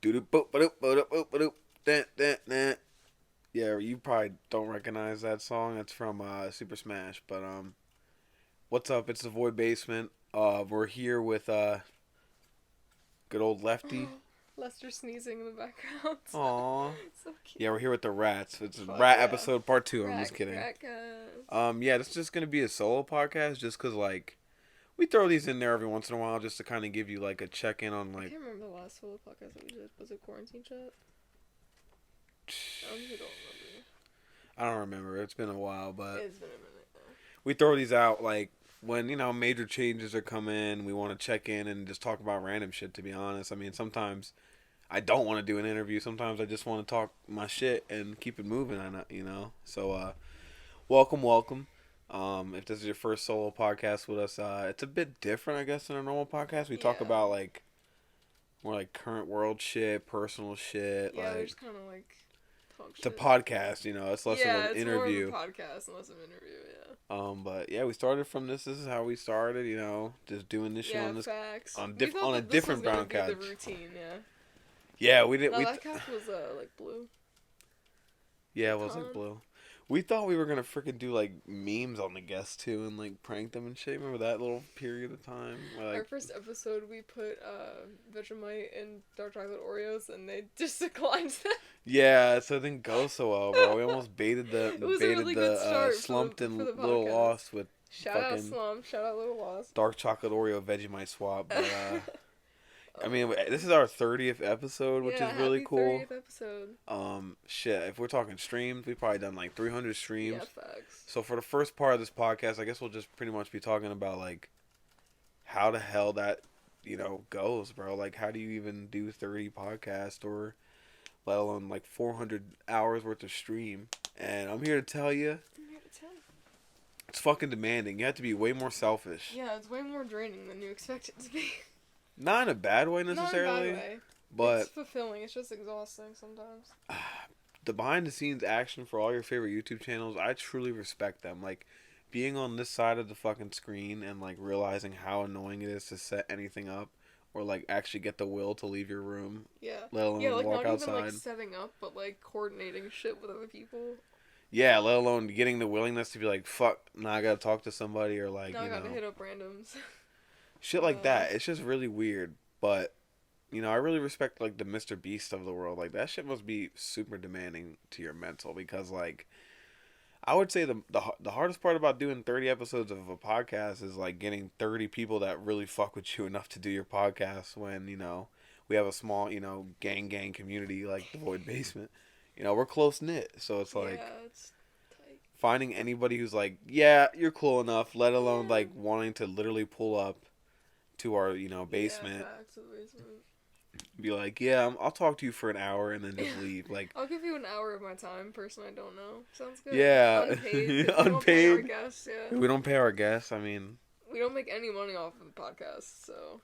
Yeah, you probably don't recognize that song. It's from Super Smash. But what's up? It's the Void Basement. We're here with good old Lefty. Lester sneezing in the background. Aw. So cute. Yeah, we're here with the rats. It's a Fuck rat yeah. episode part two. I'm Rat, just kidding. rat guys. Yeah, this is just gonna be a solo podcast, just cause like we throw these in there every once in a while, just to kind of give you like a check in on I like. can't remember the last solo podcast that we did. Was it Quarantine Chat? I honestly don't remember. I don't remember. It's been a while, but It's been a minute now. we throw these out like when major changes are coming. We want to check in and just talk about random shit. To be honest, I mean sometimes I don't want to do an interview. Sometimes I just want to talk my shit and keep it moving. So welcome. If this is your first solo podcast with us, it's a bit different, I guess, than a normal podcast. We talk Yeah. about like more like current world shit, personal shit. Yeah, we like just kind of like talk it's a shit. podcast, it's less yeah, of an it's interview. more of a podcast and less of an interview, But yeah, we started from this. This is how we started. Just doing this shit yeah. on this Facts. on We thought on a that this different was gonna brown be couch. the routine, yeah. Yeah, we did. No, that couch was like blue. Yeah, it was like blue. We thought we were gonna freaking do like memes on the guests too and like prank them and shit. Remember that little period of time? Where, Our like, first episode, we put Vegemite in dark chocolate Oreos, and they just declined that. yeah, so it didn't go so well, bro. We almost baited the It was a really good start for slumped the and podcast. little lost with Shout out fucking Slum, shout out Little Lost. dark chocolate Oreo Vegemite swap. But I mean, this is our 30th episode, which is really cool. 30th episode. Shit, if we're talking streams, we've probably done like 300 streams. Yeah, facts. So for the first part of this podcast, I guess we'll just pretty much be talking about like how the hell that goes, bro. Like, how do you even do 30 podcasts or let alone like 400 hours worth of stream? And I'm here to tell you, it's fucking demanding. You have to be way more selfish. Yeah, it's way more draining than you expect it to be. Not in a bad way necessarily, Not in a bad way. but it's fulfilling. It's just exhausting sometimes. the behind the scenes action for all your favorite YouTube channels, I truly respect them. Like, being on this side of the fucking screen and like realizing how annoying it is to set anything up or like actually get the will to leave your room. Yeah. Let alone like walk not outside. even like setting up, but like coordinating shit with other people. Yeah, let alone getting the willingness to be like, fuck, now I gotta talk to somebody or like, now I gotta hit up randoms. shit like that. It's just really weird. But, I really respect like the Mr. Beast of the world. Like, that shit must be super demanding to your mental because like, I would say the hardest part about doing 30 episodes of a podcast is like getting 30 people that really fuck with you enough to do your podcast when, we have a small, gang community like the Void Basement. We're close knit. So it's like it's tight. finding anybody who's like, yeah, you're cool enough, let alone like wanting to literally pull up to our, basement. Yeah, back to the basement. Be like, yeah, I'll talk to you for an hour and then just leave. Like, I'll give you an hour of my time, person I don't know. Sounds good. yeah, Unpaid. unpaid. We don't pay our guests, yeah. We don't pay our guests. I mean, we don't make any money off of the podcast, so.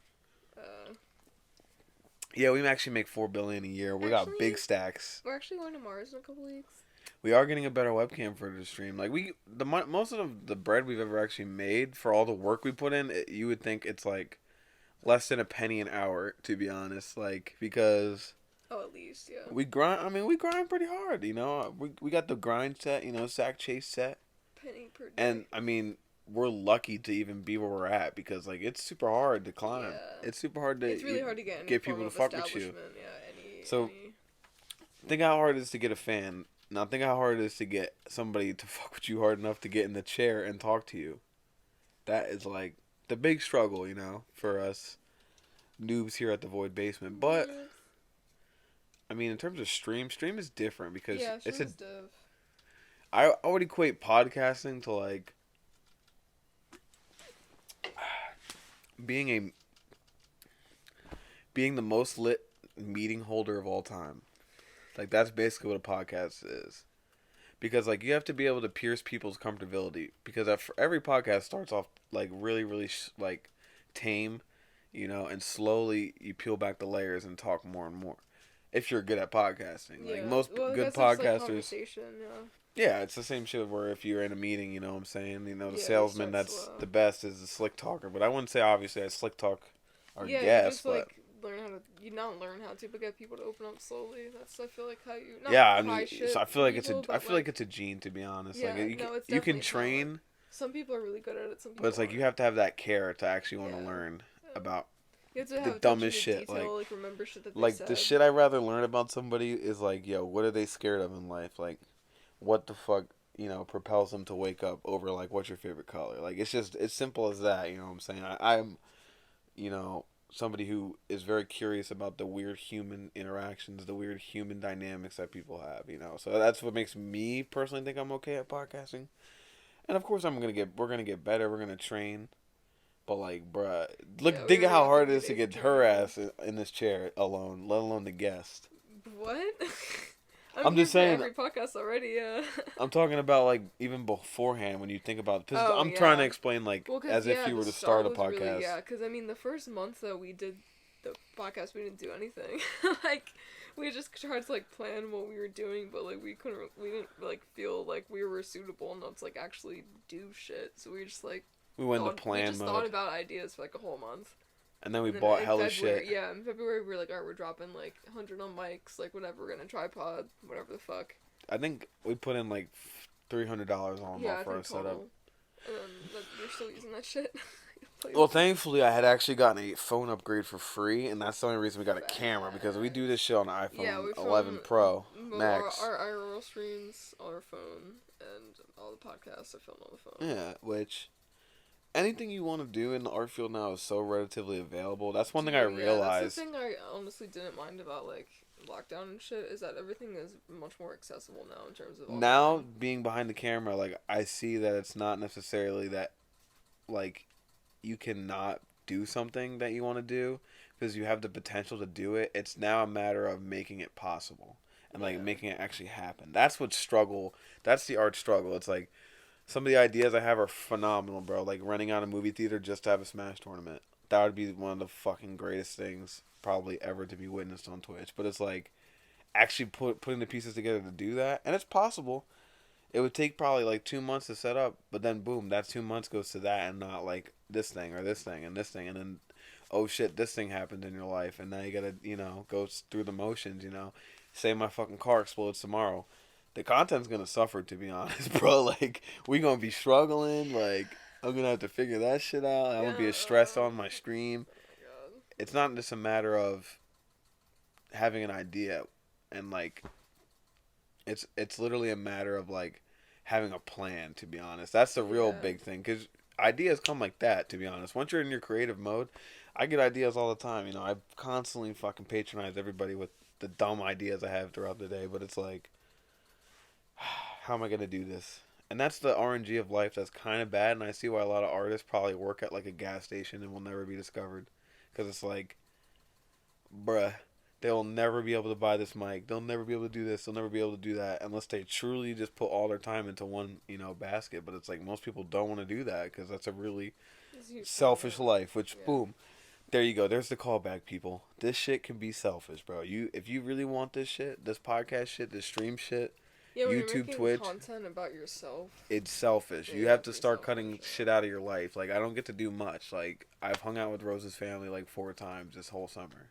Yeah, we actually make $4 billion a year. We got big stacks. We're actually going to Mars in a couple weeks. We are getting a better webcam for the stream. Like most of the bread we've ever actually made for all the work we put in, you would think it's like less than a penny an hour, to be honest. Like, because at least, yeah. we grind. I mean, we grind pretty hard. We got the grind set. Sack chase set. Penny per day. And I mean, we're lucky to even be where we're at because like it's super hard to climb. Yeah. It's super hard to. It's really hard to get people to fuck with you. Yeah, Think how hard it is to get a fan. Now think how hard it is to get somebody to fuck with you hard enough to get in the chair and talk to you. That is like the big struggle, for us noobs here at the Void Basement. But I mean, in terms of stream is different because it's a. I would equate podcasting to like being the most lit meeting holder of all time. Like, that's basically what a podcast is. Because like you have to be able to pierce people's comfortability. Because every podcast starts off like really, really like tame, and slowly you peel back the layers and talk more and more. If you're good at podcasting, like most good podcasters. Yeah, it's the same shit where if you're in a meeting, you know what I'm saying? The salesman that's the best is the slick talker. But I wouldn't say obviously I slick talk our guests, but learn how to, but get people to open up slowly. That's, I feel like, how you, not Yeah, I high mean, shit so I feel like people, I but, feel like it's a gene, to be honest. yeah, Like no, it's you can definitely a talent. train, Some people are really good at it, some but people it's like you aren't. have to have that care to actually want to Yeah. learn Yeah. about You have to the have attention dumbest to shit. detail, like, remember shit that they Like the said. shit I rather learn about somebody is like, yo, what are they scared of in life? Like, what the fuck, propels them to wake up over like, what's your favorite color? Like, it's just it's simple as that. You know what I'm saying? I'm, you know, somebody who is very curious about the weird human interactions, the weird human dynamics that people have. So that's what makes me personally think I'm okay at podcasting. And of course, we're gonna get better. We're gonna train. But like, bruh, Yeah, look, we think of already how got hard it 30 is to days of get her training. ass in this chair alone, let alone the guest. What? I'm here just for saying. every podcast already, yeah. I'm talking about like even beforehand when you think about because Oh, I'm trying to yeah. explain like Well, because, as if yeah, you the were to start start a was really, podcast. yeah, because, I mean, the first month that we did the podcast, we didn't do anything. Like, we just tried to, like, plan what we were doing, but, like, we didn't, like, feel like we were suitable enough to, like, actually do shit, so we just, like, We went into plan thought mode, about ideas for, like, a whole month. and then we And then bought in hella February, shit. yeah, in February, we were like, alright, we're dropping, like, 100 on mics, like, whatever, we're gonna tripod, whatever the fuck. I think we put in like $300 on Yeah, our I think first setup. total. And then you're still using that shit. Well, thankfully, I had actually gotten a phone upgrade for free, and that's the only reason we got a camera because we do this shit on iPhone Yeah, we 11 Pro Max. Our IRL streams on our phone, and all the podcasts are filmed on the phone. Yeah, which anything you want to do in the art field now is so relatively available. That's one thing I Yeah, realized. that's the thing I honestly didn't mind about, like, lockdown and shit, is that everything is much more accessible now in terms of Now being behind the camera, like I see that it's not necessarily that like you cannot do something that you want to do because you have the potential to do it. It's now a matter of making it possible and like making it actually happen. That's what struggle. That's the art struggle. It's like some of the ideas I have are phenomenal, bro. Like renting out a movie theater just to have a Smash tournament. That would be one of the fucking greatest things probably ever to be witnessed on Twitch. But it's like actually putting the pieces together to do that, and it's possible. It would take probably like 2 months to set up, but then boom, that 2 months goes to that and not like this thing or this thing and this thing, and then oh shit, this thing happened in your life, and now you gotta go through the motions. Say my fucking car explodes tomorrow, the content's gonna suffer, to be honest, bro. Like we gonna be struggling. Like I'm gonna have to figure that shit out. I'm gonna be stressed on my stream. Oh my god. It's not just a matter of having an idea and like it's literally a matter of like having a plan, to be honest. That's the real big thing because ideas come like that, to be honest. Once you're in your creative mode, I get ideas all the time. I constantly fucking patronize everybody with the dumb ideas I have throughout the day, but it's like how am I gonna do this? And that's the RNG of life that's kind of bad, and I see why a lot of artists probably work at like a gas station and will never be discovered because it's like bruh, they'll never be able to buy this mic. They'll never be able to do this. They'll never be able to do that unless they truly just put all their time into one, basket. But it's like most people don't want to do that because that's a really selfish life. Which, boom, there you go. There's the callback, people. This shit can be selfish, bro. If you really want this shit, this podcast shit, this stream shit, Yeah, when YouTube, you're making Twitch, content about yourself, it's selfish. Yeah, You have to it's start selfish, cutting shit out of your life. Like I don't get to do much. Like I've hung out with Rose's family like 4 times this whole summer.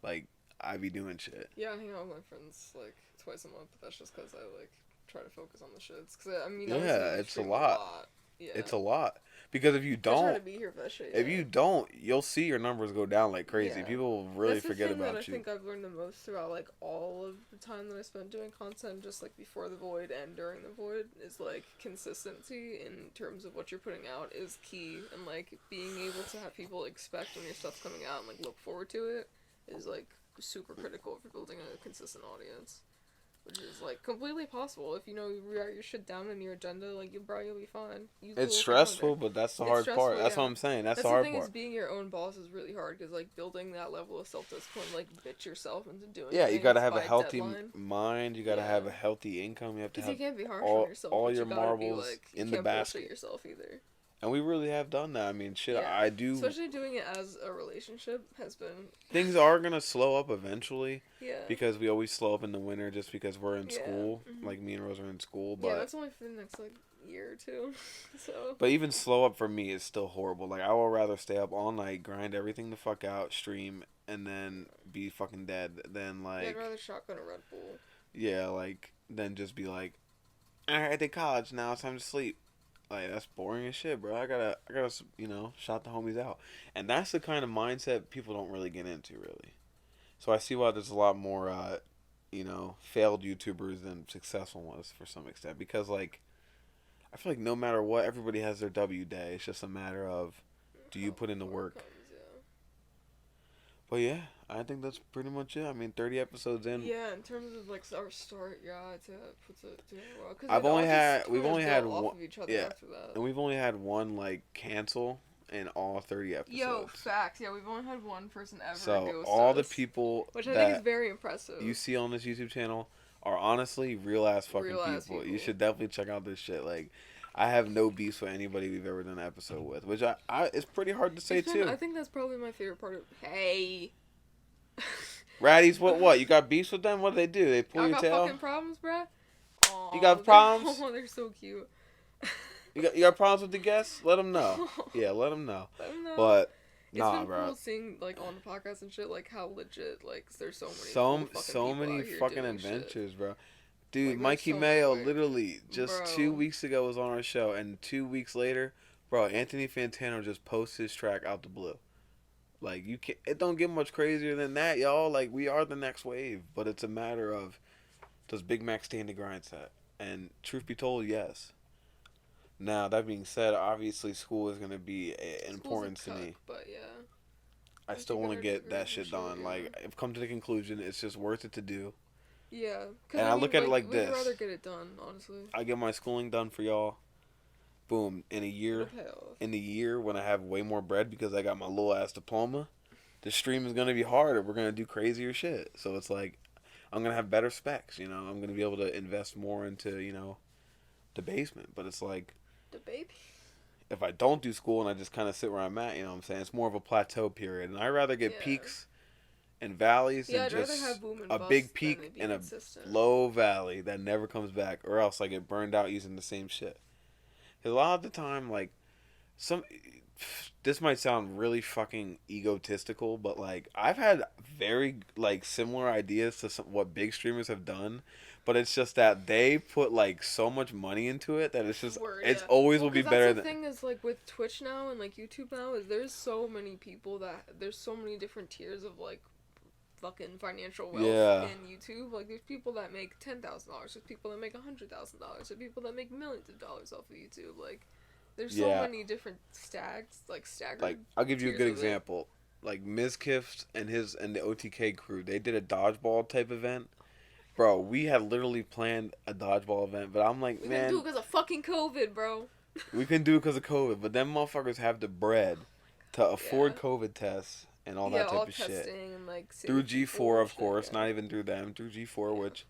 Like I be doing shit. Yeah, I hang out with my friends like twice a month, but that's just because I like try to focus on the shits. Cause I mean, It's a lot. Yeah, It's a lot because if you I try don't, to be here for that shit. if you don't, you'll see your numbers go down like crazy. Yeah. People will really That's forget the thing about that you. I think I've learned the most throughout like all of the time that I spent doing content, just like before the void and during the void, is like consistency in terms of what you're putting out is key, and like being able to have people expect when your stuff's coming out and like look forward to it is like super critical for building a consistent audience. Which is, like, completely possible. If, you write your shit down in your agenda, like, you'll be fine. It's stressful, but that's the hard part. That's what I'm saying. That's the hard thing part. is being your own boss is really hard, because, like, building that level of self-discipline, like, bitch yourself into doing Yeah, you gotta have a by healthy deadline. mind. You gotta have a healthy income. You have to Because have you can't be harsh on yourself. all but your you gotta marbles be, like, in you the can't basket. bullshit yourself either. And we really have done that. I mean, shit, Yeah. I do. Especially doing it as a relationship has been... Things are gonna slow up eventually. Yeah. Because we always slow up in the winter just because we're in school. Mm-hmm. Like, me and Rose are in school. But yeah, that's only for the next, like, year or two. So. But even slow up for me is still horrible. Like, I would rather stay up all night, grind everything the fuck out, stream, and then be fucking dead than, Yeah, I'd like... rather shotgun a Red Bull. Yeah, like, than just be like, alright, I did college, now it's time to sleep. Like, that's boring as shit, bro. I gotta, shout the homies out. And that's the kind of mindset people don't really get into, really. So I see why there's a lot more, failed YouTubers than successful ones for some extent. Because, like, I feel like no matter what, everybody has their W day. It's just a matter of, do you put in the work? But yeah, I think that's pretty much it. I mean, 30 episodes in. Yeah, in terms of like our start, yeah, it puts it doing well. Cause We've only had off one. of each other Yeah, after that. and we've only had one like cancel in all 30 episodes. Yo, facts. Yeah, we've only had one person ever So ghost all us, the people which I think is very impressive. You see on this YouTube channel are honestly real ass fucking people. You should definitely check out this shit. Like, I have no beefs with anybody we've ever done an episode with, which I it's pretty hard to say too. I think that's probably my favorite part of. Hey. Raddies, what? You got beefs with them? What do? They pull your tail? I got fucking problems, bruh. Aww, you got problems? Oh, they're so cute. You got problems with the guests? Let them know. Yeah, let them know. But nah, it's been bro. Cool seeing like on the podcast and shit, like how legit, like there's so many fucking adventures, shit. bro. Dude, like, Mikey so Mayo much, literally just bro. 2 weeks ago was on our show, and 2 weeks later, bro, Anthony Fantano just posted his track out the blue. Like, you can't. It don't get much crazier than that, y'all. Like, we are the next wave, but it's a matter of, does Big Mac stay in the grind set? And truth be told, yes. Now, that being said, obviously school is gonna be important to me. But yeah, I still want to get that shit done. Yeah. Like, I've come to the conclusion it's just worth it to do. Yeah, and I look at it like this. We'd rather get it done, honestly. I get my schooling done for y'all. Boom. In a year when I have way more bread because I got my little ass diploma, the stream is gonna be harder. We're gonna do crazier shit. So it's like, I'm gonna have better specs. I'm gonna be able to invest more into the basement. But it's like, the baby. If I don't do school and I just kind of sit where I'm at, you know what I'm saying? It's more of a plateau period. And I'd rather get peaks and valleys than just a big peak and consistent. A low valley that never comes back, or else I get burned out using the same shit. Because a lot of the time, like, this might sound really fucking egotistical, but, like, I've had very, like, similar ideas to what big streamers have done. But it's just that they put, like, so much money into it that it's just, it's always will be better than... The thing is, like, with Twitch now and, like, YouTube now, is there's so many people there's so many different tiers of, like, fucking financial wealth in YouTube. Like, there's people that make $10,000, there's people that make $100,000, there's people that make millions of dollars off of YouTube. Like, there's so many different staggered. Like, I'll give you a good example. Like, Mizkiff and the OTK crew, they did a dodgeball type event. Bro, we had literally planned a dodgeball event, but I'm like, man... We couldn't do it because of fucking COVID, bro. We couldn't do it because of COVID, but them motherfuckers have the bread to afford COVID tests and all that type of shit. And, like, through G4, of course, not even through them, through G4, which,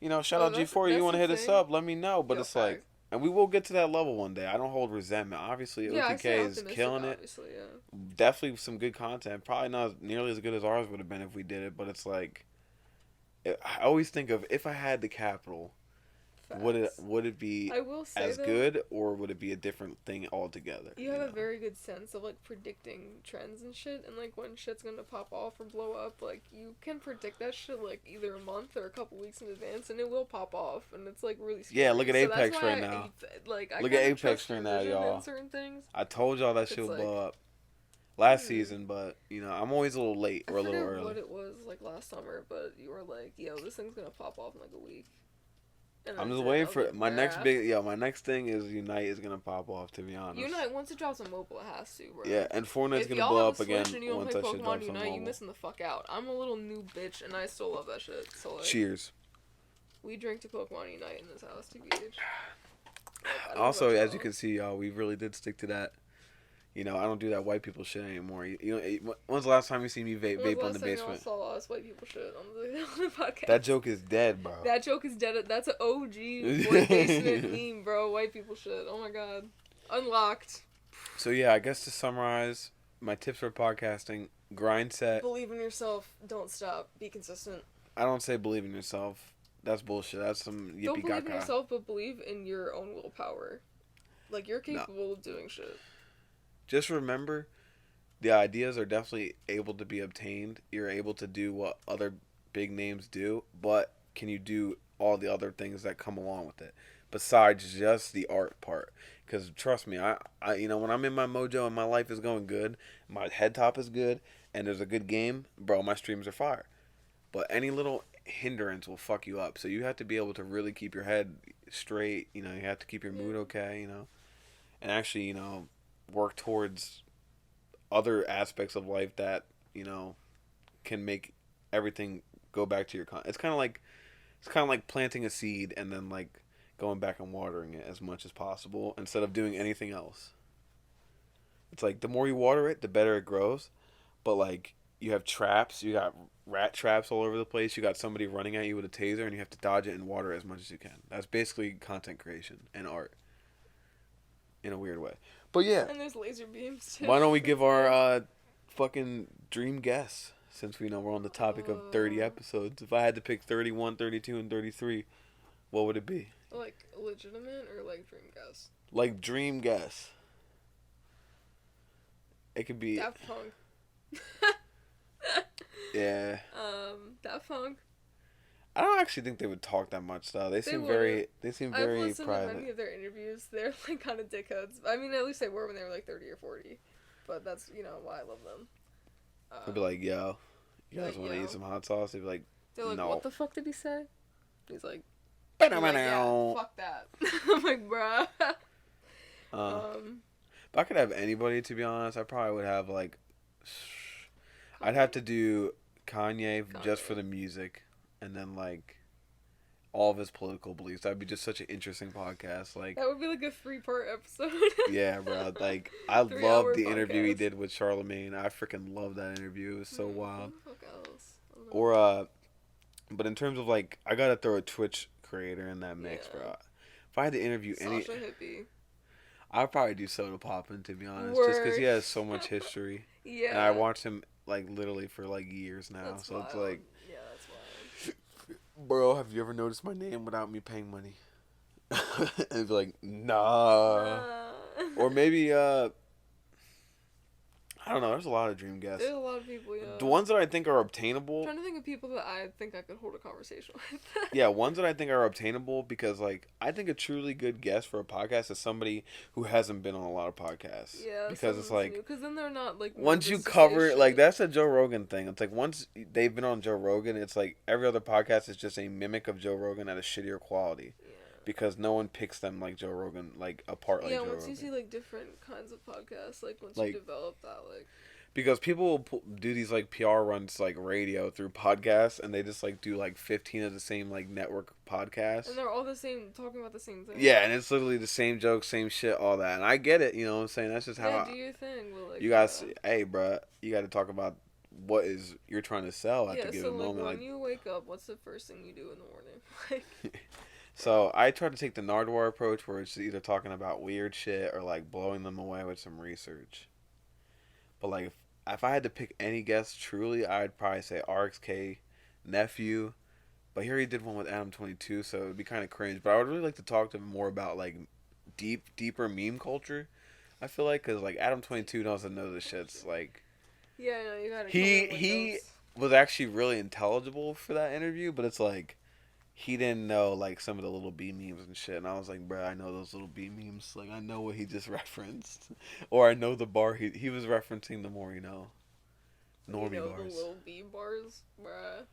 shout out G4, you want to hit us up, let me know, but it's like... And we will get to that level one day. I don't hold resentment. Obviously, OTK is killing it. Definitely some good content. Probably not nearly as good as ours would have been if we did it, but it's like... I always think of, if I had the capital, would it be as good, or would it be a different thing altogether? You have a very good sense of, like, predicting trends and shit, and, like, when shit's gonna pop off or blow up. Like, you can predict that shit, like, either a month or a couple weeks in advance, and it will pop off, and it's, like, really scary. Yeah, look at Apex right now. Look at Apex right now, y'all. I told y'all that shit would blow up last season, but I'm always a little late or a little early. What it was like last summer, but you were like, "Yo, this thing's gonna pop off in like a week." And I'm just waiting for it. My next thing is Unite is gonna pop off. To be honest, Unite, once it drops on mobile, it has to, bro. Yeah, and Fortnite's gonna blow up again once that shit drops on Unite, mobile. you missing the fuck out. I'm a little new bitch, and I still love that shit. So like, cheers. We drink to Pokemon Unite in this house, TBH. Like, also, as you can see, y'all, we really did stick to that. I don't do that white people shit anymore. When's the last time you see me vape on the basement? Y'all saw us white people shit on the podcast. That joke is dead, bro. That joke is dead. That's an OG white basement meme, bro. White people shit. Oh my god. Unlocked. So yeah, I guess to summarize, my tips for podcasting: grind set. Believe in yourself. Don't stop. Be consistent. I don't say believe in yourself. That's bullshit. That's some Don't yippee believe in gaga. yourself, but believe in your own willpower. Like, you're No. capable of doing shit. Just remember, the ideas are definitely able to be obtained. You're able to do what other big names do, but can you do all the other things that come along with it besides just the art part? Because trust me, when I'm in my mojo and my life is going good, my head top is good, and there's a good game, bro, my streams are fire. But any little hindrance will fuck you up. So you have to be able to really keep your head straight. You have to keep your mood Yeah. okay. And actually, work towards other aspects of life that can make everything go back to your it's kind of like planting a seed and then like going back and watering it as much as possible instead of doing anything else. It's like the more you water it, the better it grows. But like you have traps, you got rat traps all over the place. You got somebody running at you with a taser, and you have to dodge it and water it as much as you can. That's basically content creation and art in a weird way. But yeah, And there's laser beams, too. why don't we give our fucking dream guess since we know we're on the topic of 30 Uh, episodes. If I had to pick 31, 32, and 33, what would it be? like, legitimate or, like, dream guess? Like dream guess. It could be Daft Punk. yeah. Daft Punk. I don't actually think they would talk that much though. They seem very I've listened to private. many of their interviews. They're, like, kind of dickheads. I mean, at least they were when they were, like, 30 or 40. But that's, why I love them. They'd be like, yo, you guys like, want to yo. eat some hot sauce? They'd be like, They're like, no. what the fuck did he say? He's like, yeah, Uh, fuck that. I'm like, bruh. if I could have anybody, to be honest, I probably would have like, I'd have to do Kanye just for the music, and then like all of his political beliefs. That'd be just such an interesting podcast. Like, That would be like a 3-part episode. yeah, bro. Like, I 3-hour loved the interview he podcast. did with Charlemagne. I freaking loved that interview. It was so wild. Who the fuck else? I don't know. Or but in terms of like, I gotta throw a Twitch creator in that mix, Yeah. bro. If I had to interview any, Sasha Hippie. I'd probably do Soda Poppin', to be honest, just because he Word. has so much history, Yeah. and I watched him like literally for like years now. That's So wild. it's like, Yeah, that's wild. bro, have you ever noticed my name without me paying money? And be like, nah. Or maybe I don't know. There's a lot of dream guests. There's a lot of people, yeah. The ones that I think are I'm obtainable. trying to think of people that I think I could hold a conversation with. Yeah, ones that I think are obtainable because like I think a truly good guest for a podcast is somebody who hasn't been on a lot of podcasts. Yeah, because it's someone's like new, 'cause then they're not like once you nervous to say cover like shit. that's a Joe Rogan thing. It's like once they've been on Joe Rogan, it's like every other podcast is just a mimic of Joe Rogan at a shittier quality. Yeah. Because no one picks them like Joe Rogan, like apart like Yeah, Joe once Rogan. you see like different kinds of podcasts, like once Like- you develop that, like Because people will do these like PR runs like radio through podcasts, and they just like do like 15 of the same like network podcasts. and they're all the same, talking about the same thing. Yeah, and it's literally the same jokes, same shit, all that. And I get it, you know what I'm saying? That's just how Yeah, do your thing. But, like, you guys, hey, bruh, you got to talk about what is you're trying to sell at yeah, the so given like moment. when Like, you wake up, what's the first thing you do in the morning? Like, so I try to take the Nardwar approach where it's either talking about weird shit or like blowing them away with some research. But like, if I had to pick any guest truly, I'd probably say RXK, Nephew. But he already did one with Adam 22, so it'd be kind of cringe. But I would really like to talk to him more about like deeper meme culture. I feel like because like Adam 22 doesn't know the shits. Like yeah, no, you gotta. He- come in with he- notes. was actually really intelligible for that interview, but it's like he didn't know like some of the little B memes and shit. And I was like, bro, I know those little B memes. Like I know what he just referenced, or I know the bar he was referencing the more normie you know, bars. the little B bars, bruh.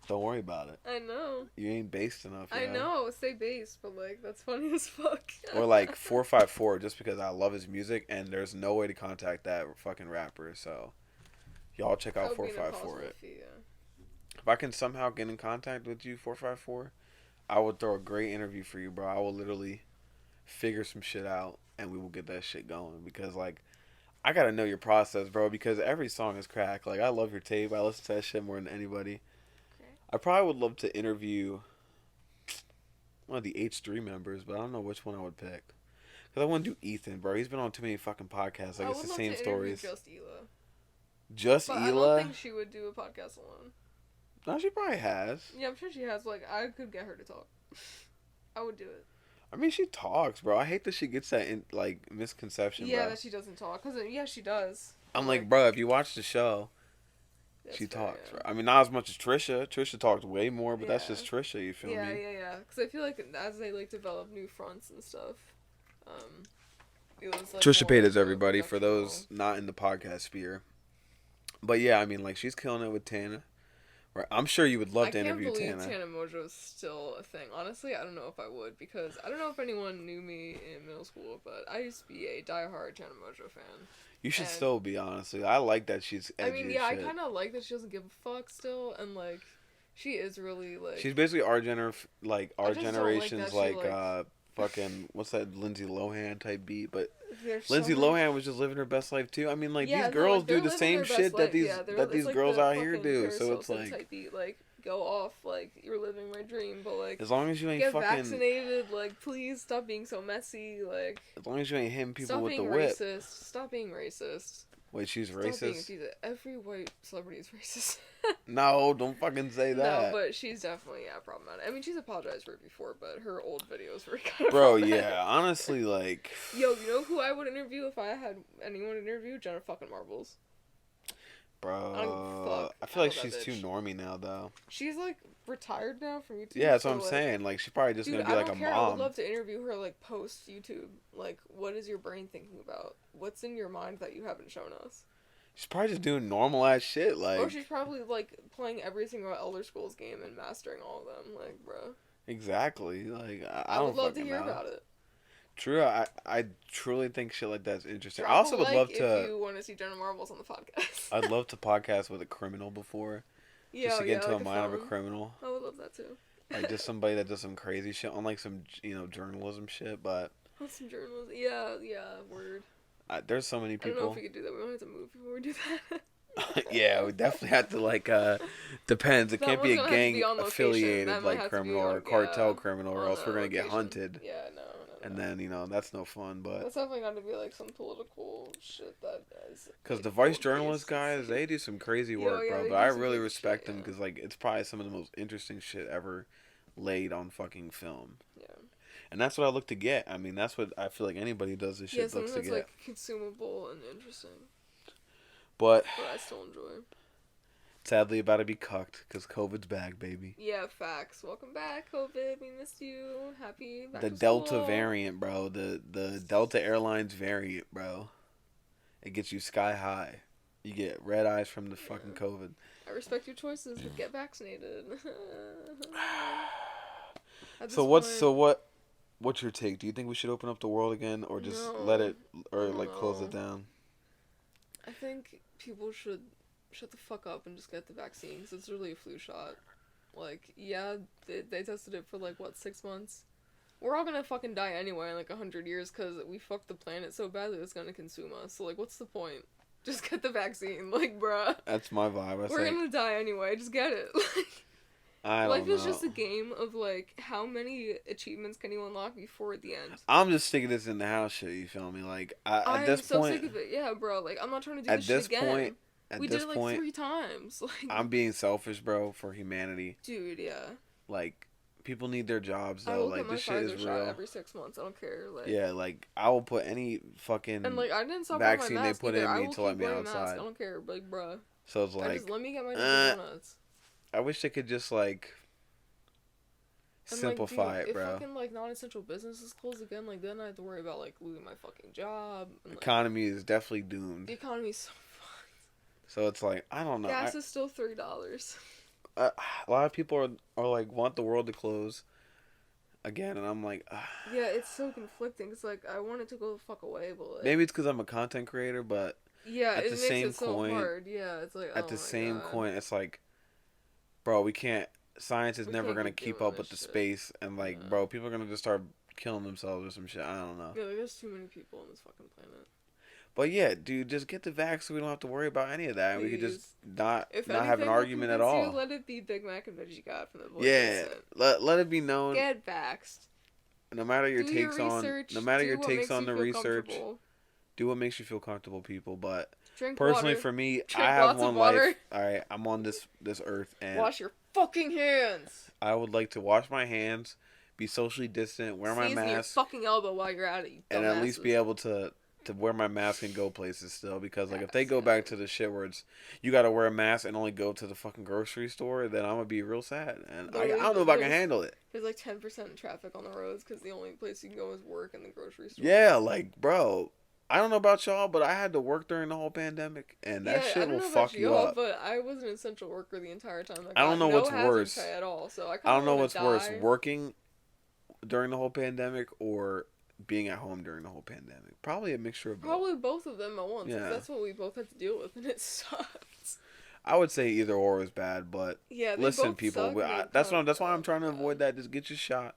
Don't worry about it. I know. You ain't based enough. I yo. know. Stay base, but like that's funny as fuck. Or like 454, just because I love his music and there's no way to contact that fucking rapper. So y'all check out That would be an 454. impossible It. feat, yeah. If I can somehow get in contact with you, 454, I would throw a great interview for you, bro. I will literally figure some shit out and we will get that shit going. Because, like, I gotta know your process, bro. Because every song is crack. Like, I love your tape. I listen to that shit more than anybody. Okay. I probably would love to interview one of the H3 members, but I don't know which one I would pick. Because I want to do Ethan, bro. He's been on too many fucking podcasts. Like, I it's would the love same to interview stories. Just Ela. Just But I Ela? don't think she would do a podcast alone. No, she probably has. Yeah, I'm sure she has. Like, I could get her to talk. I would do it. I mean, she talks, bro. I hate that she gets that like misconception, Yeah, bro. that she doesn't talk. Cause yeah, she does. I'm But, like, like, bro, if you watch the show, that's she fair, talks. yeah. Bro. I mean, not as much as Trisha. Trisha talked way more, but that's Yeah. just Trisha. You feel Yeah, me? yeah. Because I feel like as they like develop new fronts and stuff, um, it was like Trisha more Paytas, of a everybody, for production those not in the podcast sphere. But yeah, I mean, like, she's killing it with Tana. Right. I'm sure you would love I to can't interview believe Tana. Tana Mojo is still a thing. Honestly, I don't know if I would because I don't know if anyone knew me in middle school, but I used to be a diehard Tana Mojo fan. You should And- still be, honestly. I like that she's edgy I mean, yeah, as I shit. kind of like that she doesn't give a fuck still, and like, she is really like. She's basically our I just don't like generation's that she, like fucking what's that Lindsay Lohan type beat, but there's Lindsay so many- Lohan was just living her best life too. I mean, like Yeah, these no, girls like, they're do the living same their best shit that life. these Yeah, that these it's like girls the out here fucking do. Paris So it's Hilton like type beat, like go off, like you're living my dream, but like as long as you ain't get fucking vaccinated, like please stop being so messy, like as long as you ain't hitting people stop with being the whip. racist, stop being racist. Wait, she's Stop being racist? a every white celebrity is racist. No, don't fucking say No, that. but she's definitely problematic. I mean, she's apologized for it before, but her old videos were kind of Bro, problematic. yeah, honestly, like Yo, you know who I would interview if I had anyone to interview? Jenna fucking Marbles. bro, fuck I feel like about that she's too bitch. normy now though. She's like retired now from YouTube. Yeah, that's what so, I'm like, saying. Like she's probably just Dude, gonna be I like don't a care. I would mom. love to interview her like post YouTube. Like, what is your brain thinking about? What's in your mind that you haven't shown us? She's probably just doing normal ass shit. Like Or she's probably like playing every single Elder Scrolls game and mastering all of them. Like, bro. exactly. Like I I don't would love to fucking hear know. about it. True, I truly think shit like that's interesting. I Drop also a would like love if to. you want to see Jenna Marbles on the podcast. I'd love to podcast with a criminal before, Yeah, just to get into like a mind of a felon. criminal, I would love that too. like just somebody that does some crazy shit on like some journalism shit. But What's some journalism? Yeah, word. there's so many I don't know people. if we could do that. We might have to move before we do that. Yeah, we definitely have to like depends. It That can't be one's a gonna have to gang be on location. affiliated That might like have to be criminal or on- cartel yeah, criminal, or on else we're a gonna get location. hunted, Yeah, no. and then that's no fun. But That's definitely got to be like some political shit that is. because like, the Vice cold journalist case. guys, they do some crazy Yo, work, yeah, bro. they But do I some really good respect shit, them yeah. because like it's probably some of the most interesting shit ever laid on fucking film. Yeah. And that's what I look to get. I mean, that's what I feel like anybody who does this Yeah, shit looks something to that's get. like consumable and interesting, But but I still enjoy. sadly, about to be cucked because COVID's back, baby. Yeah, facts. Welcome back, COVID. We missed you. Happy back The to Delta school. variant, bro. The Delta Airlines variant, bro. It gets you sky high. You get red eyes from the fucking COVID. I respect your choices, but get vaccinated. At this So point, what's your take? Do you think we should open up the world again, or just let No. it, or like close No. it down? I think people should shut the fuck up and just get the vaccine, 'cause it's really a flu shot. Like, yeah, they tested it for like, what, 6 months? We're all gonna fucking die anyway in like 100 years because we fucked the planet so badly it's gonna consume us. So, like, what's the point? Just get the vaccine. Like, bruh. That's my vibe. I We're think gonna die anyway. Just get it. I Life don't is know. just a game of, like, how many achievements can you unlock before the end? I'm just sick of this in the house shit. You feel me? Like at I'm this so point, sick of it. Yeah, bro. Like, I'm not trying to do at this this shit again. point, at We this did it like point, 3 times. Like, I'm being selfish, bro, for humanity. dude, yeah. Like people need their jobs I though. will Like get my this shit Pfizer is shot real. every 6 months. I don't care. Like, Yeah, like I will put any fucking and like I didn't stop vaccine my they mask put either. in I me will to let keep me wearing a mask. outside. I don't care. Like, bruh. So it's I like just let me get my donuts. I wish they could just like And, simplify like, dude, it, bro. If fucking like non-essential businesses close again, like then I have to worry about like losing my fucking job. And, like, Economy is definitely the doomed. economy's so fucked. So it's like I don't know. Gas is still $3. A lot of people are like want the world to close again, and I'm like, Yeah, it's so conflicting. It's like I want it to go the fuck away, but like, maybe it's because I'm a content creator, but yeah, at it the makes same it so coin- hard. Yeah, it's like at oh the my same God. coin, it's like, bro, we can't. Science is We never can't gonna keep keep doing up with the this shit. space, and like, Yeah. bro, people are gonna just start killing themselves or some shit. I don't know. Yeah, like, there's too many people on this fucking planet. But yeah, dude, just get the vax so we don't have to worry about any of that. And we could just not If not have an anything will argument at convince you, all. let it be Big Mac and veggie god from the voice. Yeah, let it be known. Get vaxxed. No matter your Do takes your on, research. no matter Do your what takes makes on you the feel research, comfortable. do what makes you feel comfortable, people. But Drink Personally, water. for me, I Drink have lots of one water. life. All right, I'm on this earth, and Wash your fucking hands. I would like to wash my hands, be socially distant, wear my Sneeze in your mask, fucking elbow while you're at it, you and at least be dumbasses. able to wear my mask and go places still. Because like if they Yes, go back yes. to the shit where it's you got to wear a mask and only go to the fucking grocery store, then I'm gonna be real sad, and I Literally, don't know if I can handle it. there's like 10% traffic on the roads because the only place you can go is work and the grocery store. Yeah, like bro, I don't know about y'all, but I had to work during the whole pandemic, and that Yeah, I shit don't will know about fuck you y'all, up. but I was an essential worker the entire time. I I don't got know no what's hazard worse. pay at all, so I I kind don't of know want to what's worse, die. working during the whole pandemic or being at home during the whole pandemic. Probably a mixture of both. Probably both of them at once, because Yeah. that's what we both had to deal with, and it sucked. I would say either or is bad, but Yeah, they listen, both people, suck, and they that's why I'm trying to avoid bad. that. Just get your shot.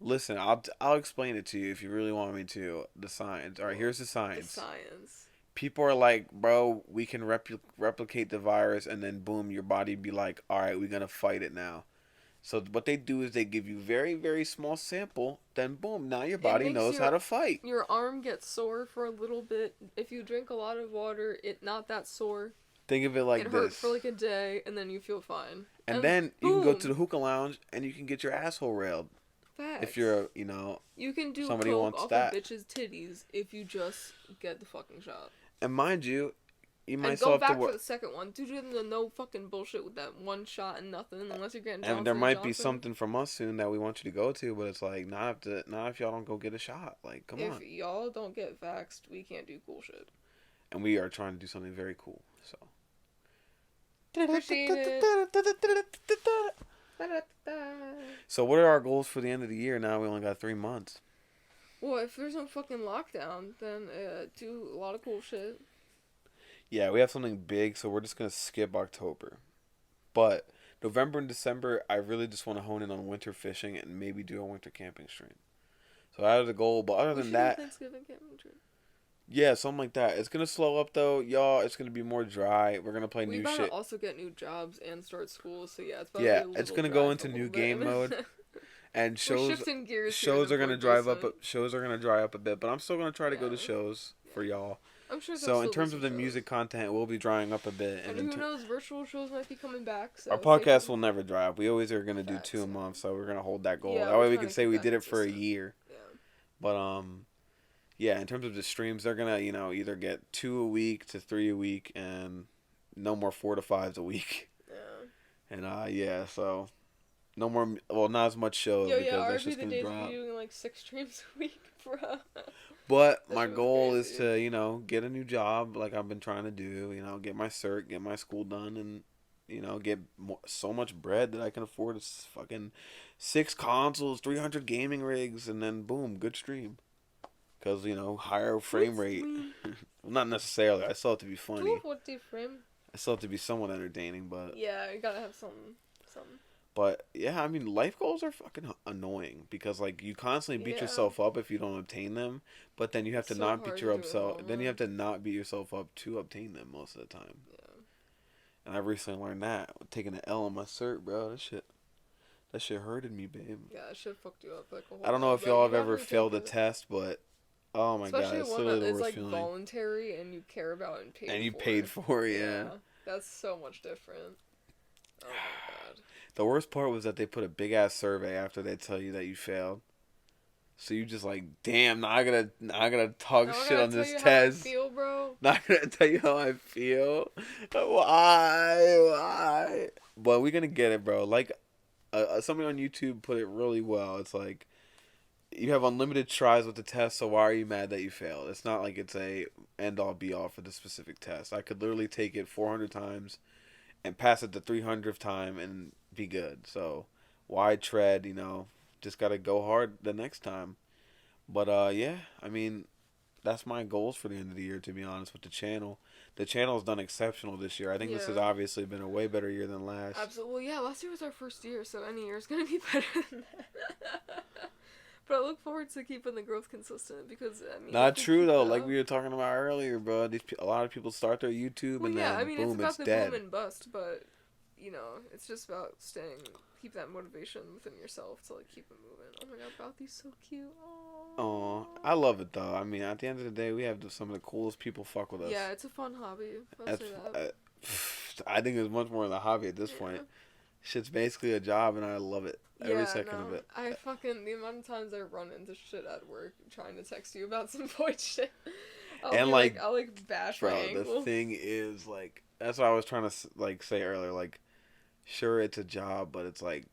Listen, I'll explain it to you if you really want me to. The science. All right, here's the The science. science. People are like, bro, we can replicate the virus, and then boom, your body be like, all right, we're gonna fight it now. So what they do is they give you very very small sample, then boom, now your It body makes knows how to fight. your arm get sore for a little bit. If you drink a lot of water, it not that sore. Think of it It like hurt for this. like a day, and then you feel fine. And And then you can go to boom, the hookah lounge and you can get your asshole railed if facts. you're, You can do somebody who coke wants off that. a bitch's titties if you just get the fucking shot. And mind you, you might And still go have to back for work. the second one. Do the no fucking bullshit with that one shot and nothing unless you're getting And there Johnson & might be Johnson. something from us soon that we want you to go to, but it's like not if y'all don't go get a shot. Like, come If on. y'all don't get vaxxed, we can't do cool shit. And we are trying to do something very cool. So. Appreciate it. So what are our goals for the end of the year? Now we only got 3 months. Well, if there's no fucking lockdown, then do a lot of cool shit. Yeah, we have something big, so we're just gonna skip October. But November and December, I really just want to hone in on winter fishing and maybe do a winter camping stream. So that is the goal. But other We than should that, do Thanksgiving camping trip. yeah, something like that. It's gonna slow up though, y'all. It's gonna be more dry. We're gonna play We new about to shit. also get new jobs and start school, so yeah, it's about to be Yeah, a it's little gonna dry go for into a new little game bit. mode, and We're shifting gears here shows in are gonna the drive up. basement. Shows are gonna dry up a bit, but I'm still gonna try to go to Yeah. shows for y'all. I'm sure there'll So in still be terms some of the shows. music content, we'll be drying up a bit, And and who knows, virtual shows might be coming back, so our stay podcast will tuned. never dry up. We always are gonna do Facts, 2 a yeah. month, so we're gonna hold that goal. Yeah, That we're way we trying can to say keep we that did it for a consistent. year. Yeah. But yeah, in terms of the streams, they're gonna either get 2 a week to 3 a week, and no more 4 to 5s a week. Yeah. And yeah, so no more. Well, not as much shows Yo, yeah, because that's RP just the gonna days of drop. you doing like 6 streams a week, bro. But That my shit was goal is crazy. to get a new job like I've been trying to do. Get my cert, get my school done, and get so much bread that I can afford fucking 6 consoles, 300 gaming rigs, and then boom, good stream. Cause higher frame rate. Well, not necessarily. I still have to be funny. 240 frame. I still have to be somewhat entertaining, but Yeah, you gotta have something. yeah, I mean, life goals are fucking annoying because like you constantly beat Yeah. yourself up if you don't obtain them, but then you have to It's so not hard beat to do it yourself. all, Then you man. have to not beat yourself up to obtain them most of the time. Yeah. And I recently learned that taking an L on my cert, bro. That shit hurted me, babe. Yeah, that shit fucked you up like a whole I don't know lot, if but y'all you have gotta ever take failed a it. test, but oh my god, Especially it's one literally that the is worst like feeling. voluntary and you care about and paid And you for. paid for it, yeah. That's so much different. Oh my god. The worst part was that they put a big ass survey after they tell you that you failed. So you just like, damn, now I gotta talk Now I shit gotta on tell this you test. how I feel, bro. Not gonna tell you how I feel. Why? But we're gonna get it, bro. Like, somebody on YouTube put it really well. It's like, you have unlimited tries with the test, so why are you mad that you failed? It's not like it's a end all be all for the specific test. I could literally take it 400 times and pass it the 300th time and be good. So why tread? Just gotta go hard the next time. But yeah, I mean, that's my goals for the end of the year, to be honest, with the channel. The channel's done exceptional this year. I think this has Yeah. obviously been a way better year than last. Absolutely. Well, yeah, last year was our first year, so any year is gonna be better than that. But I look forward to keeping the growth consistent because I mean. Not if we true keep though. it Like up- we were talking about earlier, bro. A lot of people start their YouTube Well, and yeah, then I mean boom, it's about it's the dead. boom and bust, but you know, it's just about keep that motivation within yourself to like keep it moving. Oh my god, Balthi's so cute. Oh, Aww. I love it though. I mean, at the end of the day, we have some of the coolest people fuck with us. Yeah, it's a fun hobby. I'll That's, say that. I think it's much more than a hobby at this point. Yeah. Shit's basically a job, and I love it every Yeah, second of no. it. The amount of times I run into shit at work trying to text you about some void shit. And like, I'll like bash my bro, the ankle. thing is like that's what I was trying to like say earlier. Like, sure, it's a job, but it's like,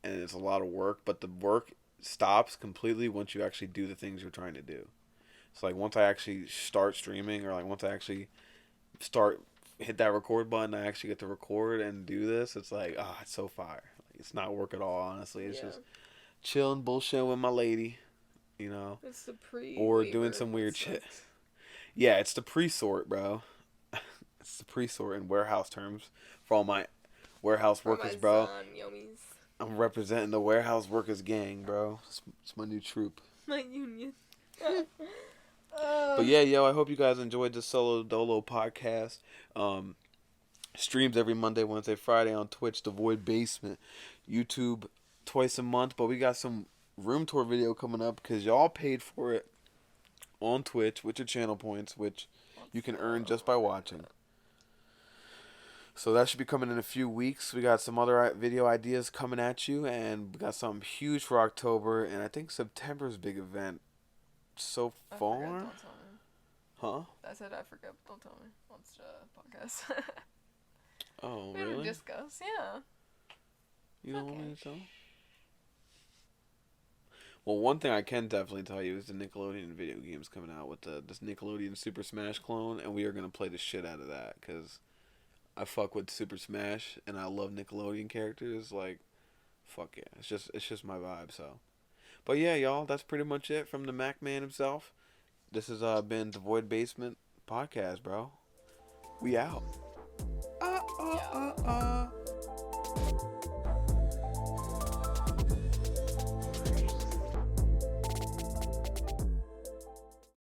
and it's a lot of work. But the work stops completely once you actually do the things you're trying to do. It's like once I actually start streaming, or like once I actually start hit that record button, I actually get to record and do this. It's like, ah, it's so fire. Like, it's not work at all, honestly. It's Yeah. just chilling, bullshitting with my lady, you know, It's the pre or doing waiver some that weird shit. sucks. Yeah, it's the pre-sort, bro. It's the pre-sort in warehouse terms for all my warehouse For my workers, bro. son, yomies. I'm representing the warehouse workers gang, bro. It's my new troop. My union. But yeah, yo, I hope you guys enjoyed the Solo Dolo podcast. Streams every Monday, Wednesday, Friday on Twitch, The Void Basement, YouTube twice a month. But we got some room tour video coming up because y'all paid for it on Twitch with your channel points, which you can earn just by watching. So that should be coming in a few weeks. We got some other video ideas coming at you, and we got something huge for October, and I think September's big event so I far. forget, don't tell me. Huh? I said I forget, but don't tell me. Let's podcast. Oh, We really? would discuss, yeah. You don't want Okay. me to tell? Well, one thing I can definitely tell you is the Nickelodeon video game's coming out with this Nickelodeon Super Smash clone, and we are gonna play the shit out of that because I fuck with Super Smash and I love Nickelodeon characters. Like, fuck yeah, it's just my vibe. So, but yeah, y'all, that's pretty much it from the Mac Man himself. This has been the Void Basement podcast, bro. We out. Yeah.